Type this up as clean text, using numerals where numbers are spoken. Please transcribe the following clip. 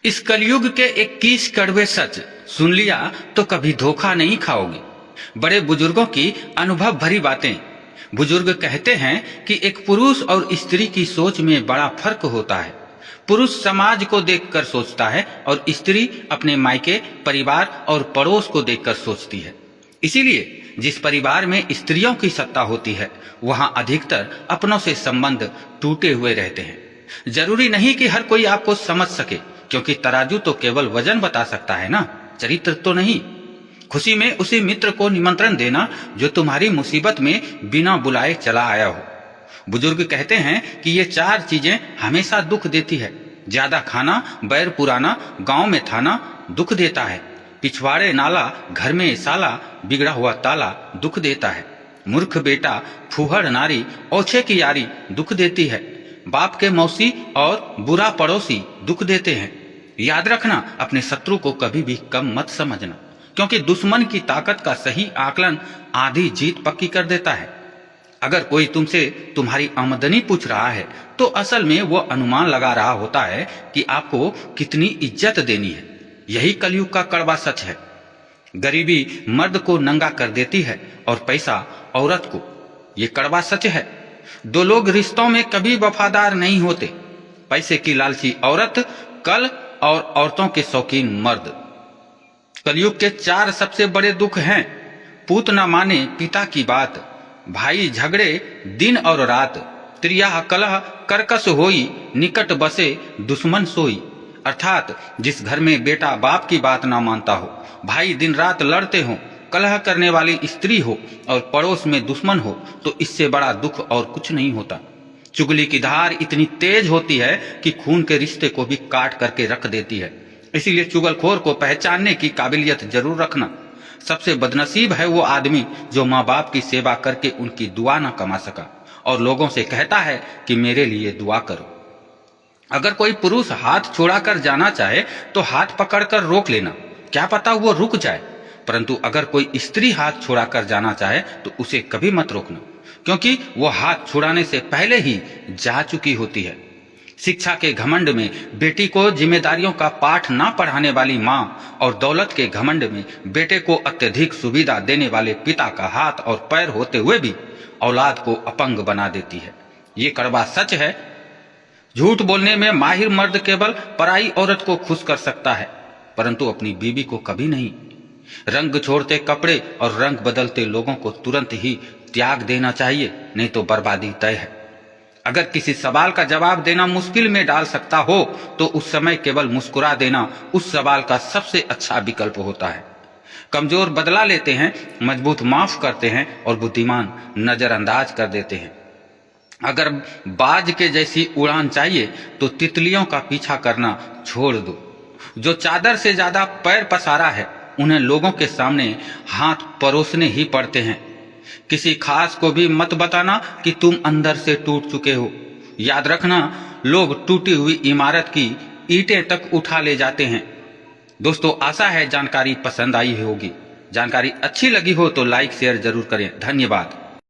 इस कलयुग के 21 कड़वे सच सुन लिया तो कभी धोखा नहीं खाओगे। बड़े बुजुर्गों की अनुभव भरी बातें। बुजुर्ग कहते हैं कि एक पुरुष और स्त्री की सोच में बड़ा फर्क होता है। पुरुष समाज को देखकर सोचता है और स्त्री अपने मायके, परिवार और पड़ोस को देखकर सोचती है। इसीलिए जिस परिवार में स्त्रियों की सत्ता होती है वहां अधिकतर अपनों से संबंध टूटे हुए रहते हैं। जरूरी नहीं कि हर कोई आपको समझ सके, क्योंकि तराजू तो केवल वजन बता सकता है ना, चरित्र तो नहीं। खुशी में उसी मित्र को निमंत्रण देना जो तुम्हारी मुसीबत में बिना बुलाए चला आया हो। बुजुर्ग कहते हैं कि ये 4 चीजें हमेशा दुख देती है। ज्यादा खाना, बैर पुराना, गांव में थाना दुख देता है। पिछवाड़े नाला, घर में साला, बिगड़ा हुआ ताला दुख देता है। मूर्ख बेटा, फूहड़ नारी, ओछे की यारी दुख देती है। बाप के मौसी और बुरा पड़ोसी दुख देते हैं। याद रखना, अपने शत्रु को कभी भी कम मत समझना, क्योंकि दुश्मन की ताकत का सही आकलन आधी जीत पक्की कर देता है। अगर कोई तुमसे तुम्हारी आमदनी पूछ रहा है तो असल में वो अनुमान लगा रहा होता है कि आपको कितनी इज्जत देनी है। यही कलयुग का कड़वा सच है। गरीबी मर्द को नंगा कर देती है और पैसा औरत को। ये कड़वा सच है। 2 लोग रिश्तों में कभी वफादार नहीं होते, पैसे की लालची औरत कल और औरतों के शौकीन मर्द। कलयुग के 4 सबसे बड़े दुख हैं। पूत न माने पिता की बात, भाई झगड़े दिन और रात, त्रिया कलह करकस होई, निकट बसे दुश्मन सोई। अर्थात जिस घर में बेटा बाप की बात ना मानता हो, भाई दिन रात लड़ते हो, कलह करने वाली स्त्री हो और पड़ोस में दुश्मन हो, तो इससे बड़ा दुख और कुछ नहीं होता। चुगली की धार इतनी तेज होती है कि खून के रिश्ते को भी काट करके रख देती है। इसीलिए चुगलखोर को पहचानने की काबिलियत जरूर रखना। सबसे बदनसीब है वो आदमी जो माँ बाप की सेवा करके उनकी दुआ न कमा सका और लोगों से कहता है कि मेरे लिए दुआ करो। अगर कोई पुरुष हाथ छोड़ाकर जाना चाहे तो हाथ पकड़कर रोक लेना, क्या पता वो रुक जाए। परंतु अगर कोई स्त्री हाथ छोड़ाकर जाना चाहे तो उसे कभी मत रोकना, क्योंकि वो हाथ छुड़ाने से पहले ही जा चुकी होती है। शिक्षा के घमंड में बेटी को जिम्मेदारियों का पाठ ना पढ़ाने वाली माँ और दौलत के घमंड में बेटे को अत्यधिक सुविधा देने वाले पिता का हाथ और पैर होते हुए भी औलाद को अपंग बना देती है। ये कड़वा सच है। झूठ बोलने में माहिर मर्द केवल पराई औरत को खुश कर सकता है, परंतु अपनी बीवी को कभी नहीं। रंग छोड़ते कपड़े और रंग बदलते लोगों को तुरंत ही त्याग देना चाहिए, नहीं तो बर्बादी तय है। अगर किसी सवाल का जवाब देना मुश्किल में डाल सकता हो तो उस समय केवल मुस्कुरा देना उस सवाल का सबसे अच्छा विकल्प होता है। कमजोर बदला लेते हैं, मजबूत माफ करते हैं और बुद्धिमान नजरअंदाज कर देते हैं। अगर बाज के जैसी उड़ान चाहिए तो तितलियों का पीछा करना छोड़ दो। जो चादर से ज्यादा पैर पसारा है उन्हें लोगों के सामने हाथ परोसने ही पड़ते हैं। किसी खास को भी मत बताना कि तुम अंदर से टूट चुके हो। याद रखना, लोग टूटी हुई इमारत की ईंटें तक उठा ले जाते हैं। दोस्तों, आशा है जानकारी पसंद आई होगी। जानकारी अच्छी लगी हो तो लाइक शेयर जरूर करें। धन्यवाद।